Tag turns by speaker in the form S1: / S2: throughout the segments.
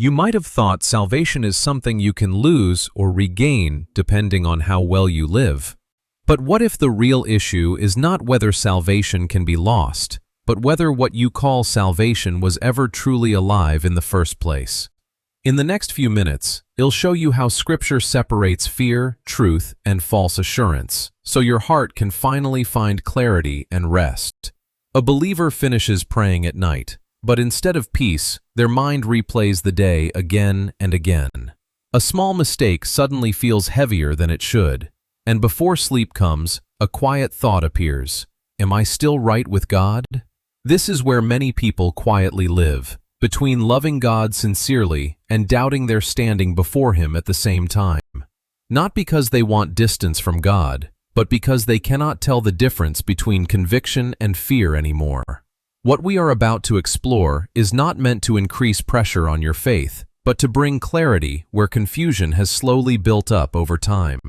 S1: You might have thought salvation is something you can lose or regain depending on how well you live. But what if the real issue is not whether salvation can be lost, but whether what you call salvation was ever truly alive in the first place? In the next few minutes, I'll show you how Scripture separates fear, truth, and false assurance, so your heart can finally find clarity and rest. A believer finishes praying at night, but instead of peace, their mind replays the day again and again. A small mistake suddenly feels heavier than it should, and before sleep comes, a quiet thought appears. Am I still right with God? This is where many people quietly live, between loving God sincerely and doubting their standing before Him at the same time. Not because they want distance from God, but because they cannot tell the difference between conviction and fear anymore. What we are about to explore is not meant to increase pressure on your faith, but to bring clarity where confusion has slowly built up over time.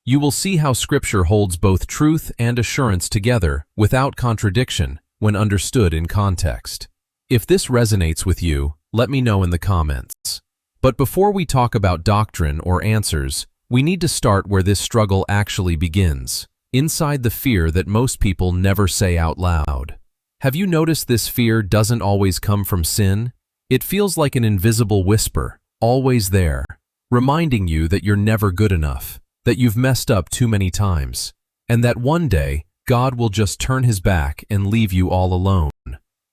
S1: You will see how Scripture holds both truth and assurance together without contradiction when understood in context. If this resonates with you, let me know in the comments. But before we talk about doctrine or answers, we need to start where this struggle actually begins, inside the fear that most people never say out loud. Have you noticed this fear doesn't always come from sin? It feels like an invisible whisper, always there, reminding you that you're never good enough, that you've messed up too many times, and that one day God will just turn His back and leave you all alone.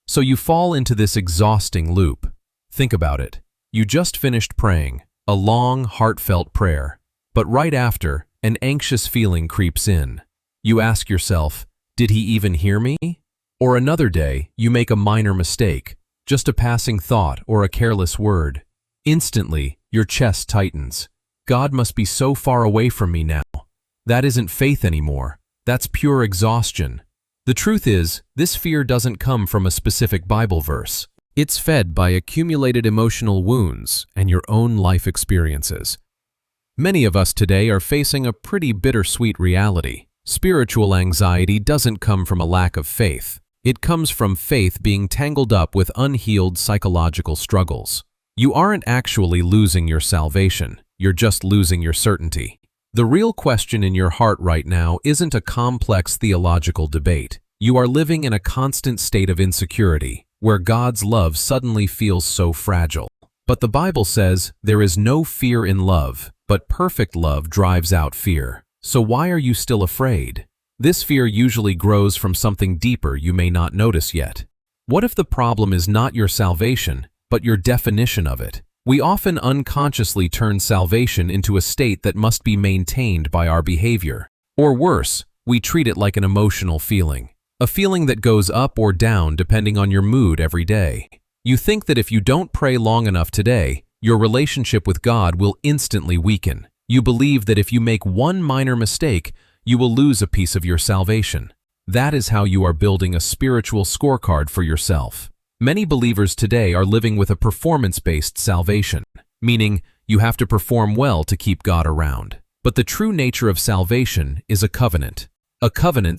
S1: So you fall into this exhausting loop. Think about it. You just finished praying, a long, heartfelt prayer, but right after, an anxious feeling creeps in. You ask yourself, did He even hear me? Or another day, you make a minor mistake, just a passing thought or a careless word. Instantly, your chest tightens. God must be so far away from me now. That isn't faith anymore. That's pure exhaustion. The truth is, this fear doesn't come from a specific Bible verse. It's fed by accumulated emotional wounds and your own life experiences. Many of us today are facing a pretty bittersweet reality. Spiritual anxiety doesn't come from a lack of faith. It comes from faith being tangled up with unhealed psychological struggles. You aren't actually losing your salvation. You're just losing your certainty. The real question in your heart right now isn't a complex theological debate. You are living in a constant state of insecurity, where God's love suddenly feels so fragile. But the Bible says there is no fear in love, but perfect love drives out fear. So why are you still afraid? This fear usually grows from something deeper you may not notice yet. What if the problem is not your salvation, but your definition of it? We often unconsciously turn salvation into a state that must be maintained by our behavior. Or worse, we treat it like an emotional feeling. A feeling that goes up or down depending on your mood every day. You think that if you don't pray long enough today, your relationship with God will instantly weaken. You believe that if you make one minor mistake, you will lose a piece of your salvation. That is how you are building a spiritual scorecard for yourself. Many believers today are living with a performance-based salvation, meaning you have to perform well to keep God around. But the true nature of salvation is a covenant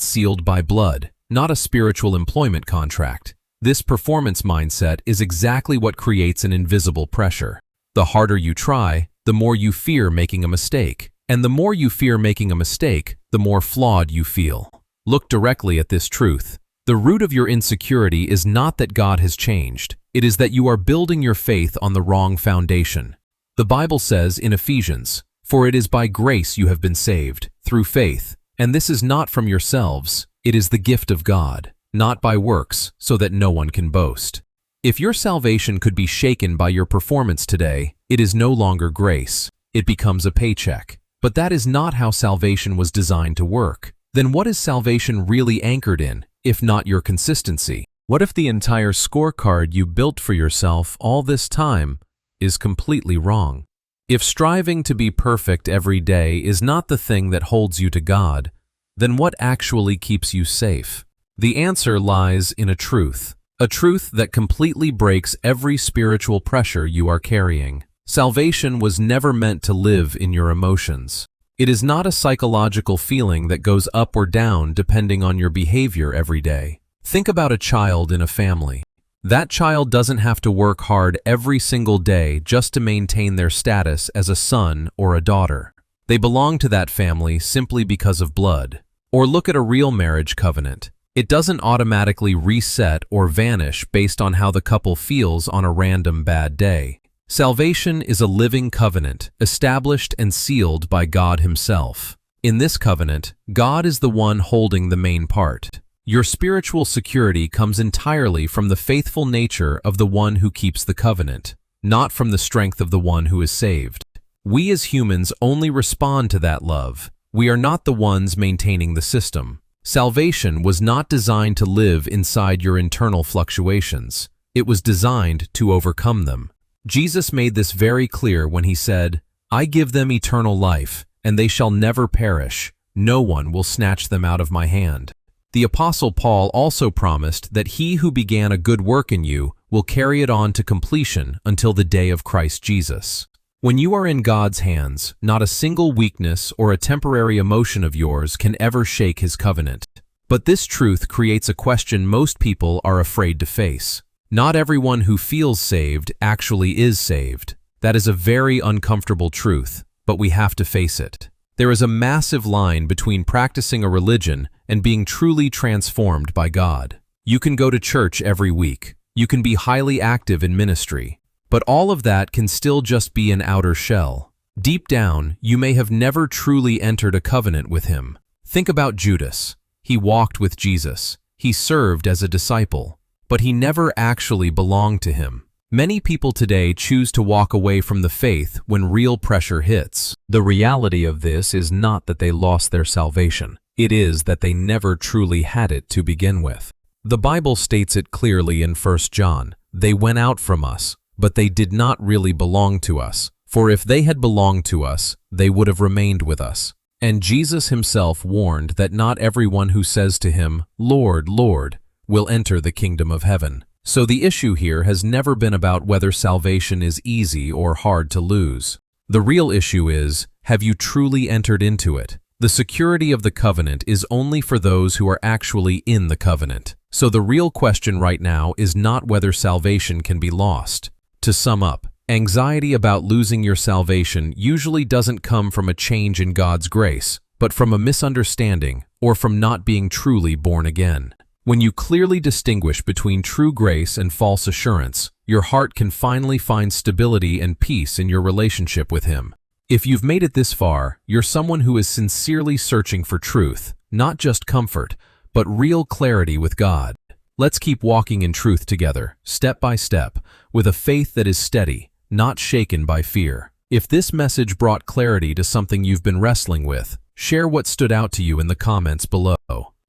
S1: sealed by blood, not a spiritual employment contract. This performance mindset is exactly what creates an invisible pressure. The harder you try, the more you fear making a mistake. And the more you fear making a mistake, the more flawed you feel. Look directly at this truth. The root of your insecurity is not that God has changed. It is that you are building your faith on the wrong foundation. The Bible says in Ephesians, "For it is by grace you have been saved, through faith, and this is not from yourselves. It is the gift of God, not by works, so that no one can boast." If your salvation could be shaken by your performance today, it is no longer grace. It becomes a paycheck. But that is not how salvation was designed to work. Then what is salvation really anchored in, if not your consistency? What if the entire scorecard you built for yourself all this time is completely wrong? If striving to be perfect every day is not the thing that holds you to God, then what actually keeps you safe? The answer lies in a truth that completely breaks every spiritual pressure you are carrying. Salvation was never meant to live in your emotions. It is not a psychological feeling that goes up or down depending on your behavior every day. Think about a child in a family. That child doesn't have to work hard every single day just to maintain their status as a son or a daughter. They belong to that family simply because of blood. Or look at a real marriage covenant. It doesn't automatically reset or vanish based on how the couple feels on a random bad day. Salvation is a living covenant, established and sealed by God Himself. In this covenant, God is the one holding the main part. Your spiritual security comes entirely from the faithful nature of the one who keeps the covenant, not from the strength of the one who is saved. We as humans only respond to that love. We are not the ones maintaining the system. Salvation was not designed to live inside your internal fluctuations. It was designed to overcome them. Jesus made this very clear when He said, "I give them eternal life, and they shall never perish. No one will snatch them out of my hand." The Apostle Paul also promised that He who began a good work in you will carry it on to completion until the day of Christ Jesus. When you are in God's hands, not a single weakness or a temporary emotion of yours can ever shake His covenant. But this truth creates a question most people are afraid to face. Not everyone who feels saved actually is saved. That is a very uncomfortable truth, but we have to face it. There is a massive line between practicing a religion and being truly transformed by God. You can go to church every week. You can be highly active in ministry. But all of that can still just be an outer shell. Deep down, you may have never truly entered a covenant with Him. Think about Judas. He walked with Jesus. He served as a disciple. But he never actually belonged to Him. Many people today choose to walk away from the faith when real pressure hits. The reality of this is not that they lost their salvation. It is that they never truly had it to begin with. The Bible states it clearly in 1 John. They went out from us, but they did not really belong to us. For if they had belonged to us, they would have remained with us. And Jesus Himself warned that not everyone who says to Him, "Lord, Lord," will enter the kingdom of heaven. So the issue here has never been about whether salvation is easy or hard to lose. The real issue is, have you truly entered into it? The security of the covenant is only for those who are actually in the covenant. So the real question right now is not whether salvation can be lost. To sum up, anxiety about losing your salvation usually doesn't come from a change in God's grace, but from a misunderstanding or from not being truly born again. When you clearly distinguish between true grace and false assurance, your heart can finally find stability and peace in your relationship with Him. If you've made it this far, you're someone who is sincerely searching for truth, not just comfort, but real clarity with God. Let's keep walking in truth together, step by step, with a faith that is steady, not shaken by fear. If this message brought clarity to something you've been wrestling with, share what stood out to you in the comments below.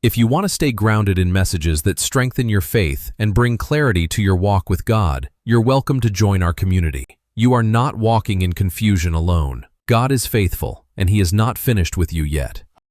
S1: If you want to stay grounded in messages that strengthen your faith and bring clarity to your walk with God, you're welcome to join our community. You are not walking in confusion alone. God is faithful, and He is not finished with you yet.